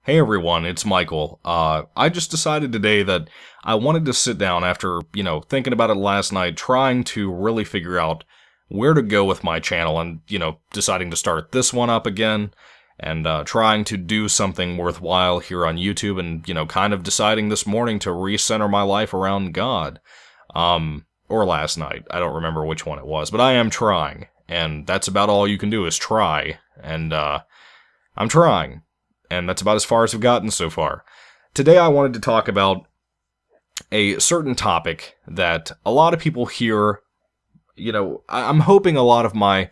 Hey everyone, it's Michael. I just decided today that I wanted to sit down after, thinking about it last night, trying to really figure out where to go with my channel and, deciding to start this one up again and trying to do something worthwhile here on YouTube and, kind of deciding this morning to recenter my life around God. Or last night. I don't remember which one it was, but I am trying. And that's about all you can do is try. And, I'm trying. And that's about as far as I've gotten so far. Today I wanted to talk about a certain topic that a lot of people hear, I'm hoping a lot of my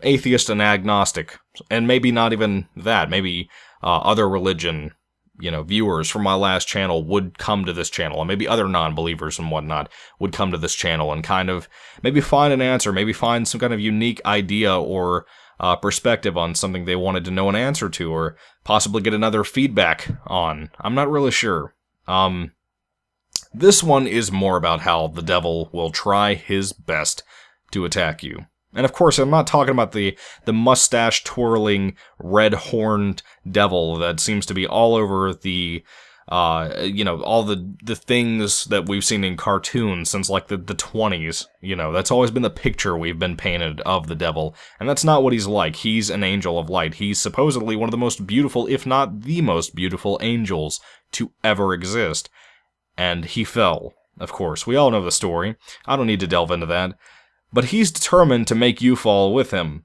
atheist and agnostic, and maybe not even that, maybe other religion, viewers from my last channel would come to this channel, and maybe other non-believers and whatnot would come to this channel and kind of maybe find an answer, maybe find some kind of unique idea or perspective on something they wanted to know an answer to, or possibly get another feedback on. I'm not really sure. This one is more about how the devil will try his best to attack you. And of course, I'm not talking about the mustache-twirling, red-horned devil that seems to be all over the all the things that we've seen in cartoons since, like, the 20s. That's always been the picture we've been painted of the devil. And that's not what he's like. He's an angel of light. He's supposedly one of the most beautiful, if not the most beautiful, angels to ever exist. And he fell, of course. We all know the story. I don't need to delve into that. But he's determined to make you fall with him.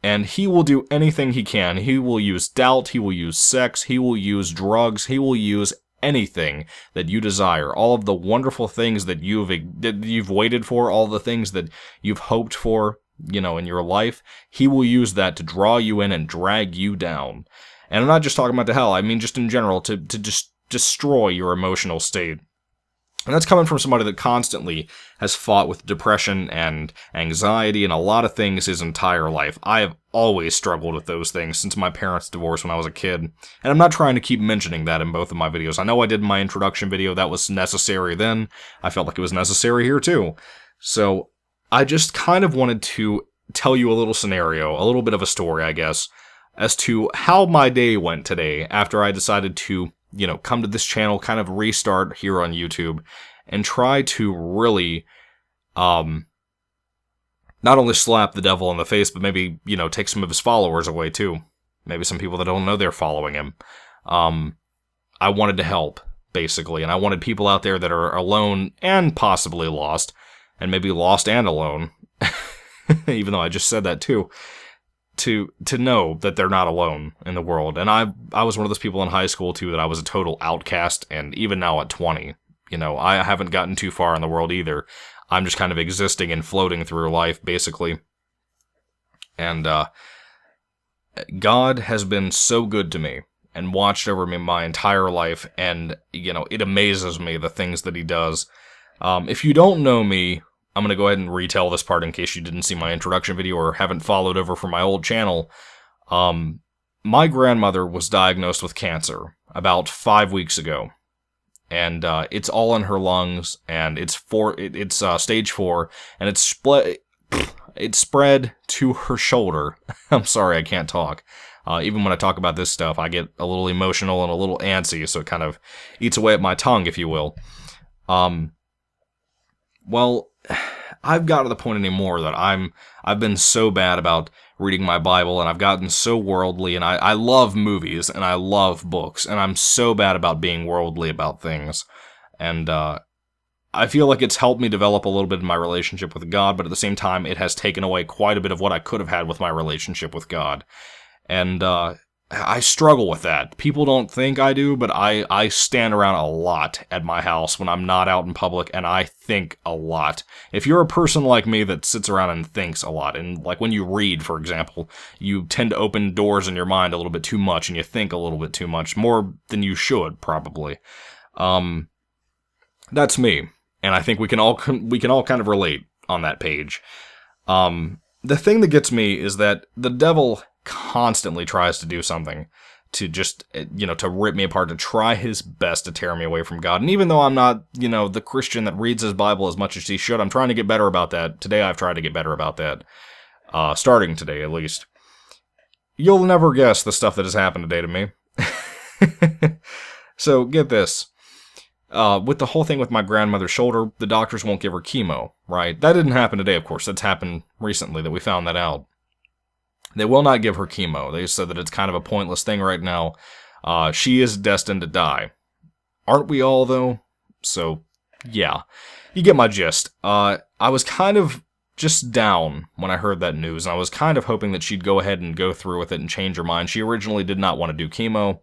And he will do anything he can. He will use doubt, he will use sex, he will use drugs, he will use anything that you desire. All of the wonderful things that you've waited for, all the things that you've hoped for, in your life, he will use that to draw you in and drag you down. And I'm not just talking about to hell, I mean just in general, to just destroy your emotional state. And that's coming from somebody that constantly has fought with depression and anxiety and a lot of things his entire life. I have always struggled with those things since my parents' divorce when I was a kid. And I'm not trying to keep mentioning that in both of my videos. I know I did my introduction video, that was necessary then. I felt like it was necessary here too. So I just kind of wanted to tell you a little scenario, a little bit of a story, I guess, as to how my day went today after I decided to come to this channel, kind of restart here on YouTube, and try to really, not only slap the devil in the face, but maybe, take some of his followers away too. Maybe some people that don't know they're following him. I wanted to help, basically, and I wanted people out there that are alone and possibly lost, and maybe lost and alone, even though I just said that too, to know that they're not alone in the world. And I was one of those people in high school too that I was a total outcast, and even now at 20, I haven't gotten too far in the world either. I'm just kind of existing and floating through life, basically. And God has been so good to me and watched over me my entire life, and it amazes me the things that he does. If you don't know me, I'm going to go ahead and retell this part in case you didn't see my introduction video or haven't followed over from my old channel. My grandmother was diagnosed with cancer about 5 weeks ago. And it's all in her lungs, and it's stage 4, and it spread to her shoulder. I'm sorry, I can't talk. Even when I talk about this stuff, I get a little emotional and a little antsy, so it kind of eats away at my tongue, if you will. Well, I've got to the point anymore that I've been so bad about reading my Bible, and I've gotten so worldly, and I love movies, and I love books, and I'm so bad about being worldly about things. And I feel like it's helped me develop a little bit in my relationship with God, but at the same time, it has taken away quite a bit of what I could have had with my relationship with God. And I struggle with that. People don't think I do, but I stand around a lot at my house when I'm not out in public, and I think a lot. If you're a person like me that sits around and thinks a lot, and like when you read, for example, you tend to open doors in your mind a little bit too much, and you think a little bit too much, more than you should, probably. That's me, and I think we can all kind of relate on that page. The thing that gets me is that the devil constantly tries to do something to just, to rip me apart, to try his best to tear me away from God. And even though I'm not, the Christian that reads his Bible as much as he should, I'm trying to get better about that. Today I've tried to get better about that. Starting today, at least. You'll never guess the stuff that has happened today to me. So, get this. With the whole thing with my grandmother's shoulder, the doctors won't give her chemo, right? That didn't happen today, of course. That's happened recently that we found that out. They will not give her chemo. They said that it's kind of a pointless thing right now. She is destined to die. Aren't we all, though? So, yeah. You get my gist. I was kind of just down when I heard that news, and I was kind of hoping that she'd go ahead and go through with it and change her mind. She originally did not want to do chemo.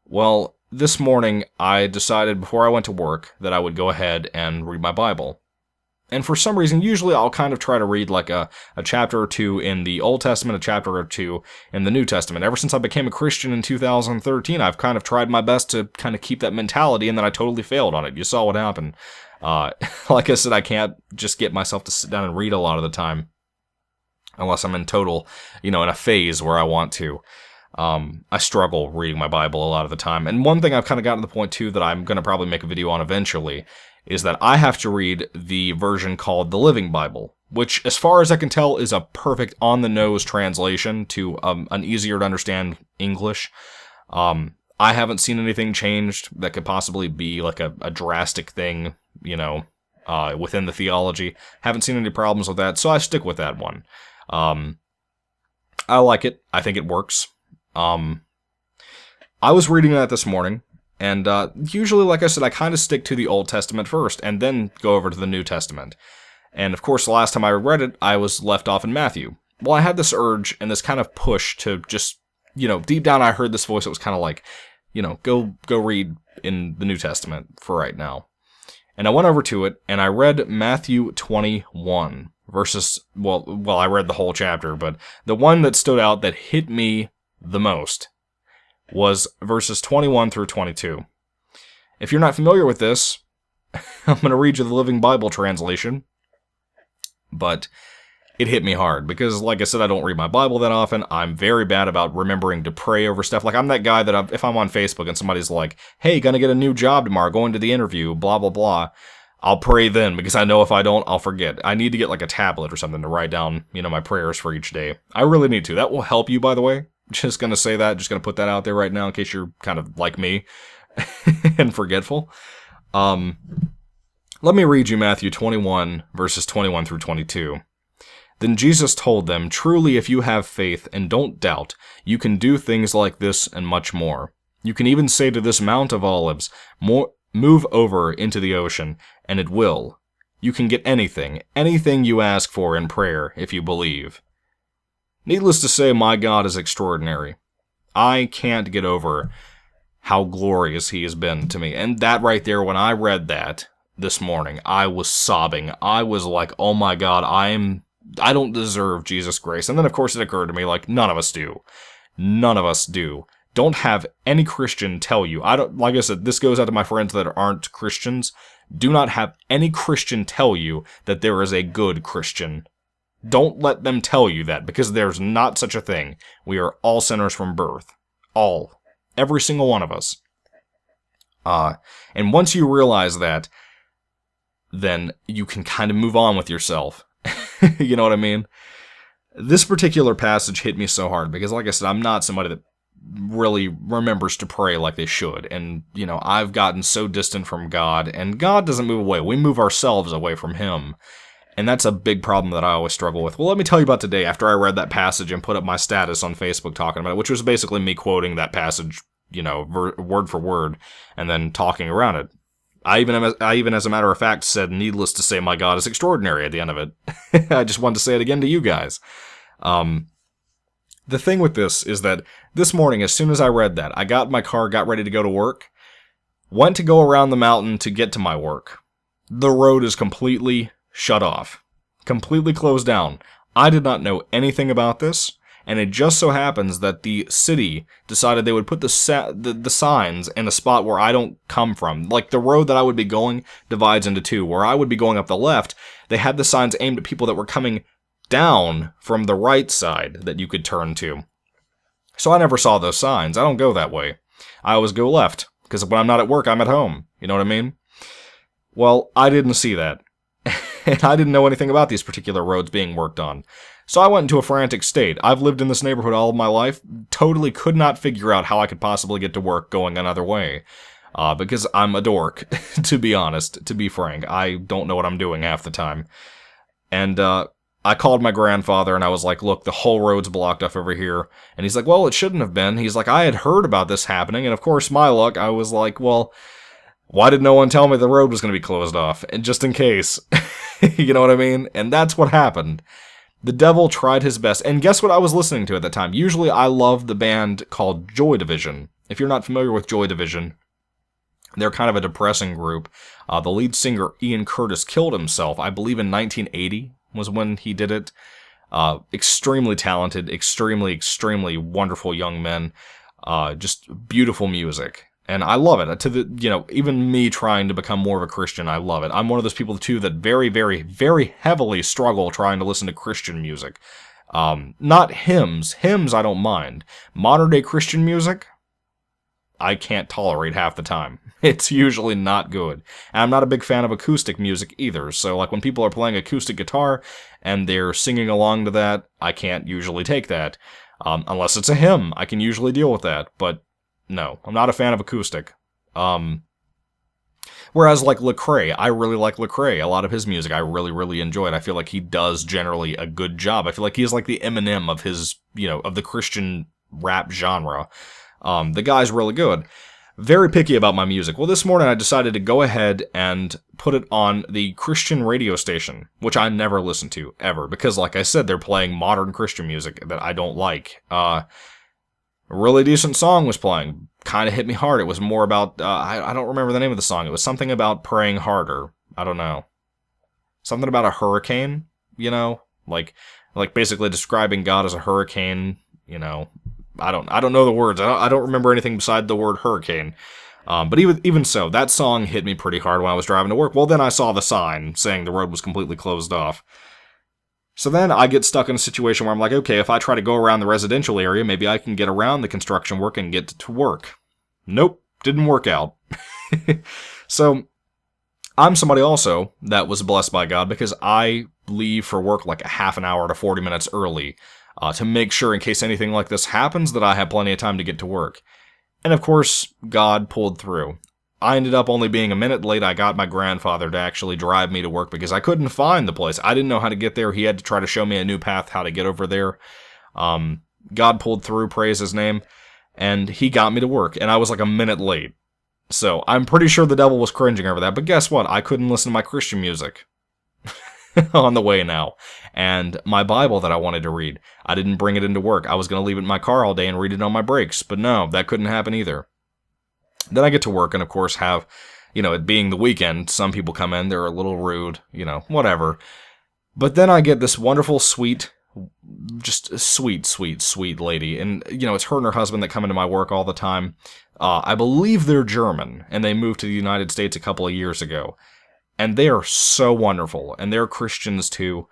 Well, this morning, I decided before I went to work that I would go ahead and read my Bible. And for some reason, usually I'll kind of try to read like a chapter or two in the Old Testament, a chapter or two in the New Testament. Ever since I became a Christian in 2013, I've kind of tried my best to kind of keep that mentality, and then I totally failed on it. You saw what happened. Like I said, I can't just get myself to sit down and read a lot of the time. Unless I'm in total, in a phase where I want to. I struggle reading my Bible a lot of the time. And one thing I've kind of gotten to the point, too, that I'm going to probably make a video on eventually, is that I have to read the version called the Living Bible, which, as far as I can tell, is a perfect on-the-nose translation to an easier-to-understand English. I haven't seen anything changed that could possibly be like a drastic thing, within the theology. Haven't seen any problems with that, so I stick with that one. I like it. I think it works. I was reading that this morning, and usually, like I said, I kind of stick to the Old Testament first, and then go over to the New Testament. And of course, the last time I read it, I was left off in Matthew. Well, I had this urge and this kind of push to just, deep down I heard this voice that was kind of like, go read in the New Testament for right now. And I went over to it, and I read Matthew 21, verses, well, I read the whole chapter, but the one that stood out that hit me the most was verses 21 through 22. If you're not familiar with this, I'm going to read you the Living Bible translation, but it hit me hard, because, like I said, I don't read my Bible that often. I'm very bad about remembering to pray over stuff. Like, I'm that guy that if I'm on Facebook and somebody's like, hey, gonna get a new job tomorrow, going to the interview, blah, blah, blah, I'll pray then, because I know if I don't, I'll forget. I need to get, like, a tablet or something to write down, my prayers for each day. I really need to. That will help you, by the way. Just gonna say that, just gonna put that out there right now in case you're kind of like me and forgetful. Let me read you Matthew 21, verses 21 through 22. Then Jesus told them, truly, if you have faith and don't doubt, you can do things like this and much more. You can even say to this Mount of Olives, move over into the ocean, and it will. You can get anything you ask for in prayer if you believe. Needless to say, my God is extraordinary. I can't get over how glorious he has been to me. And that right there, when I read that this morning, I was sobbing. I was like, oh my God, I don't deserve Jesus' grace. And then, of course, it occurred to me, like, none of us do. None of us do. Don't have any Christian tell you. Like I said, this goes out to my friends that aren't Christians. Do not have any Christian tell you that there is a good Christian. Don't let them tell you that, because there's not such a thing. We are all sinners from birth. All. Every single one of us. And once you realize that, then you can kind of move on with yourself. You know what I mean? This particular passage hit me so hard, because like I said, I'm not somebody that really remembers to pray like they should. And, I've gotten so distant from God, and God doesn't move away. We move ourselves away from Him. And that's a big problem that I always struggle with. Well, let me tell you about today, after I read that passage and put up my status on Facebook talking about it, which was basically me quoting that passage, word for word, and then talking around it. I even, as a matter of fact, said, needless to say, my God is extraordinary at the end of it. I just wanted to say it again to you guys. The thing with this is that this morning, as soon as I read that, I got in my car, got ready to go to work, went to go around the mountain to get to my work. The road is completely shut off. Completely closed down. I did not know anything about this. And it just so happens that the city decided they would put the signs in a spot where I don't come from. Like, the road that I would be going divides into two. Where I would be going up the left, they had the signs aimed at people that were coming down from the right side that you could turn to. So I never saw those signs. I don't go that way. I always go left, because when I'm not at work, I'm at home. You know what I mean? Well, I didn't see that. And I didn't know anything about these particular roads being worked on. So I went into a frantic state. I've lived in this neighborhood all of my life, totally could not figure out how I could possibly get to work going another way. Because I'm a dork, to be honest, to be frank. I don't know what I'm doing half the time. And, I called my grandfather and I was like, look, the whole road's blocked off over here. And he's like, well, it shouldn't have been. He's like, I had heard about this happening. And of course, my luck, I was like, well, why did no one tell me the road was going to be closed off? And just in case. You know what I mean? And that's what happened. The devil tried his best. And guess what I was listening to at the time? Usually I love the band called Joy Division. If you're not familiar with Joy Division, they're kind of a depressing group. The lead singer, Ian Curtis, killed himself, I believe in 1980. Was when he did it. Extremely talented, extremely wonderful young men. Just beautiful music. And I love it. Even me trying to become more of a Christian, I love it. I'm one of those people, too, that very heavily struggle trying to listen to Christian music. Not hymns. Hymns I don't mind. Modern day Christian music, I can't tolerate half the time. It's usually not good. And I'm not a big fan of acoustic music either, so like when people are playing acoustic guitar and they're singing along to that, I can't usually take that. Unless it's a hymn, I can usually deal with that, but no, I'm not a fan of acoustic. Whereas like Lecrae, I really like Lecrae. A lot of his music I really enjoyed. I feel like he does generally a good job. I feel like he's like the Eminem of his, of the Christian rap genre. The guy's really good. Very picky about my music. Well, this morning I decided to go ahead and put it on the Christian radio station, which I never listen to, ever. Because, like I said, they're playing modern Christian music that I don't like. A really decent song was playing. Kind of hit me hard. It was more about, I don't remember the name of the song. It was something about praying harder. I don't know. Something about a hurricane, Like basically describing God as a hurricane, I don't know the words. I don't remember anything beside the word hurricane. But even so, that song hit me pretty hard when I was driving to work. Well, then I saw the sign saying the road was completely closed off. So then I get stuck in a situation where I'm like, okay, if I try to go around the residential area, maybe I can get around the construction work and get to work. Nope, didn't work out. So I'm somebody also that was blessed by God because I leave for work like a half an hour to 40 minutes early. To make sure in case anything like this happens that I have plenty of time to get to work. And of course, God pulled through. I ended up only being a minute late. I got my grandfather to actually drive me to work because I couldn't find the place. I didn't know how to get there. He had to try to show me a new path how to get over there. God pulled through, praise his name, and he got me to work. And I was like a minute late. So I'm pretty sure the devil was cringing over that. But guess what? I couldn't listen to my Christian music. On the way now. And my Bible that I wanted to read, I didn't bring it into work. I was going to leave it in my car all day and read it on my breaks, but no, that couldn't happen either. Then I get to work and of course have, it being the weekend, some people come in, they're a little rude, whatever. But then I get this wonderful, sweet, just sweet lady. And, it's her and her husband that come into my work all the time. I believe they're German and they moved to the United States a couple of years ago. And they are so wonderful, and they're Christians too.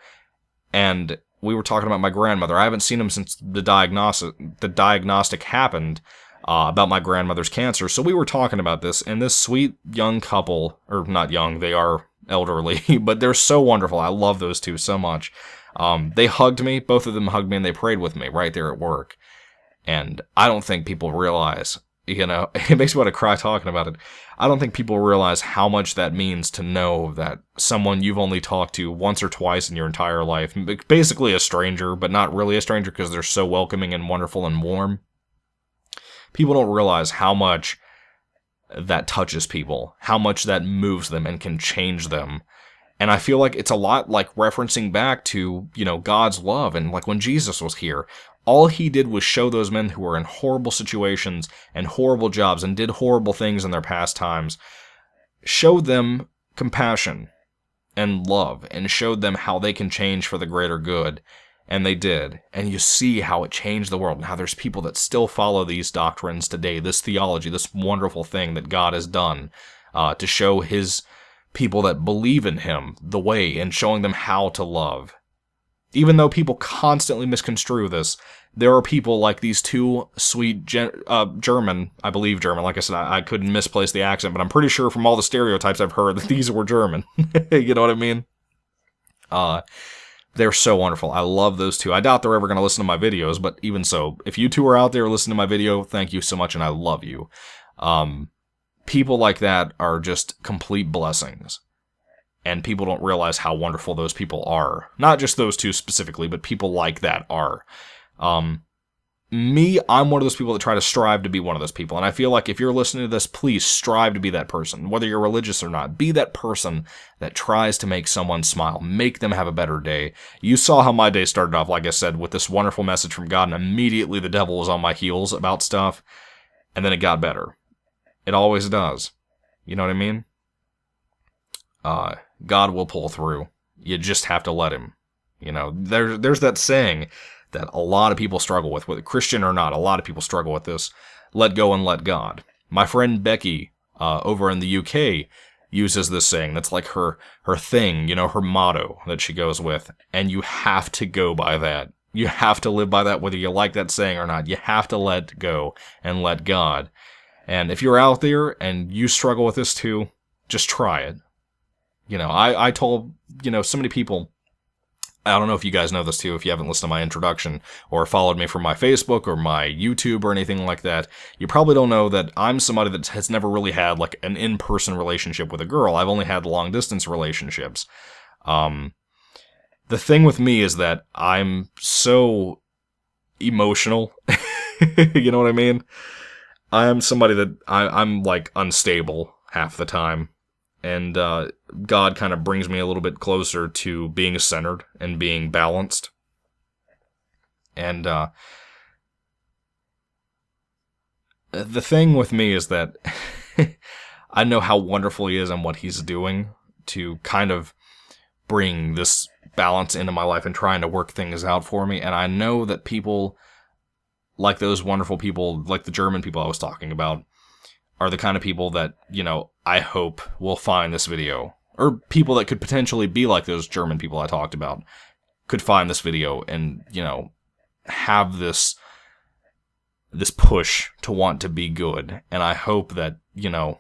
And we were talking about my grandmother. I haven't seen them since the diagnostic happened about my grandmother's cancer. So we were talking about this, and this sweet young couple, or not young, they are elderly, but they're so wonderful. I love those two so much. They hugged me, both of them hugged me, and they prayed with me right there at work. And I don't think people realize, it makes me want to cry talking about it. I don't think people realize how much that means to know that someone you've only talked to once or twice in your entire life, basically a stranger, but not really a stranger because they're so welcoming and wonderful and warm. People don't realize how much that touches people, how much that moves them and can change them. And I feel like it's a lot like referencing back to, God's love and like when Jesus was here. All he did was show those men who were in horrible situations and horrible jobs and did horrible things in their past times, showed them compassion and love and showed them how they can change for the greater good. And they did. And you see how it changed the world and how there's people that still follow these doctrines today, this theology, this wonderful thing that God has done to show his people that believe in him the way and showing them how to love. Even though people constantly misconstrue this, there are people like these two sweet German, I believe German, like I said, I couldn't misplace the accent, but I'm pretty sure from all the stereotypes I've heard that these were German. You know what I mean? They're so wonderful. I love those two. I doubt they're ever going to listen to my videos, but even so, if you two are out there listening to my video, thank you so much, and I love you. People like that are just complete blessings. And people don't realize how wonderful those people are. Not just those two specifically, but people like that are. I'm one of those people that try to strive to be one of those people. And I feel like if you're listening to this, please strive to be that person. Whether you're religious or not, be that person that tries to make someone smile. Make them have a better day. You saw how my day started off, like I said, with this wonderful message from God, and immediately the devil was on my heels about stuff. And then it got better. It always does. You know what I mean? God will pull through. You just have to let him. You know, there's that saying that a lot of people struggle with, whether Christian or not. A lot of people struggle with this. Let go and let God. My friend Becky over in the UK uses this saying. That's like her thing, you know, her motto that she goes with. And you have to go by that. You have to live by that, whether you like that saying or not. You have to let go and let God. And if you're out there and you struggle with this too, just try it. You know, I told, you know, so many people, I don't know if you guys know this too, if you haven't listened to my introduction or followed me from my Facebook or my YouTube or anything like that, you probably don't know that I'm somebody that has never really had like an in-person relationship with a girl. I've only had long-distance relationships. The thing with me is that I'm so emotional. You know what I mean? I'm somebody that I'm like unstable half the time. And God kind of brings me a little bit closer to being centered and being balanced. And the thing with me is that I know how wonderful he is and what he's doing to kind of bring this balance into my life and trying to work things out for me. And I know that people like those wonderful people, like the German people I was talking about, are the kind of people that, you know, I hope will find this video. Or people that could potentially be like those German people I talked about could find this video and, you know, have this push to want to be good. And I hope that, you know,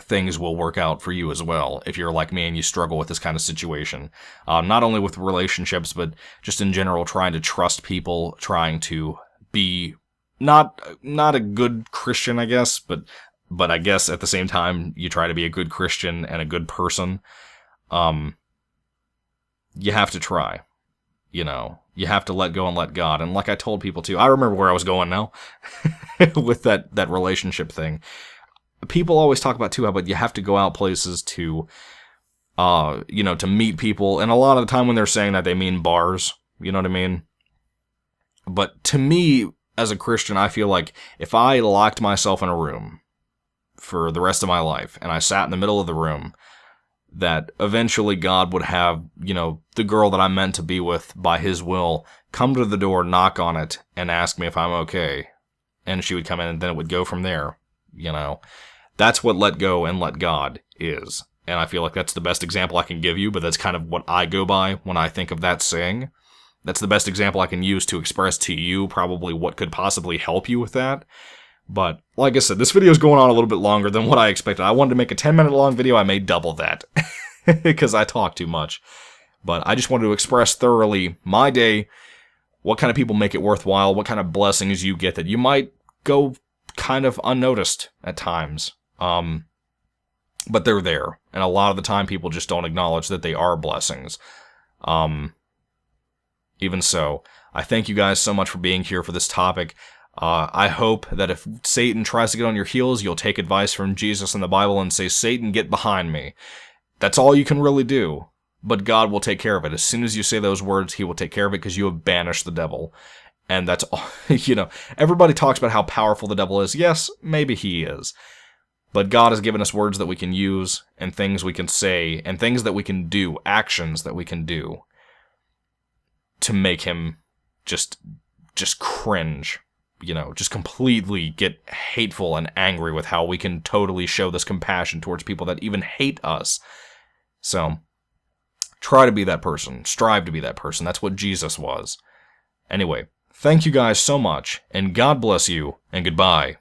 things will work out for you as well if you're like me and you struggle with this kind of situation. Not only with relationships, but just in general, trying to trust people, trying to be not a good Christian, I guess, but I guess at the same time, you try to be a good Christian and a good person. You have to try, you know, you have to let go and let God. And like I told people too, I remember where I was going now with that relationship thing. People always talk about too, how about you have to go out places to, you know, to meet people. And a lot of the time when they're saying that, they mean bars, you know what I mean? But to me, as a Christian, I feel like if I locked myself in a room for the rest of my life and I sat in the middle of the room, that eventually God would have, you know, the girl that I'm meant to be with by his will come to the door, knock on it, and ask me if I'm okay. And she would come in and then it would go from there, you know. That's what let go and let God is. And I feel like that's the best example I can give you, but that's kind of what I go by when I think of that saying. That's the best example I can use to express to you probably what could possibly help you with that. But, like I said, this video is going on a little bit longer than what I expected. I wanted to make a 10-minute long video. I made double that because I talk too much. But I just wanted to express thoroughly my day, what kind of people make it worthwhile, what kind of blessings you get that you might go kind of unnoticed at times. But they're there. And a lot of the time people just don't acknowledge that they are blessings. Even so, I thank you guys so much for being here for this topic. I hope that if Satan tries to get on your heels, you'll take advice from Jesus in the Bible and say, Satan, get behind me. That's all you can really do. But God will take care of it. As soon as you say those words, he will take care of it because you have banished the devil. And that's all, you know, everybody talks about how powerful the devil is. Yes, maybe he is. But God has given us words that we can use and things we can say and things that we can do, actions that we can do to make him just cringe, you know, just completely get hateful and angry with how we can totally show this compassion towards people that even hate us. So, try to be that person. Strive to be that person. That's what Jesus was. Anyway, thank you guys so much, and God bless you, and goodbye.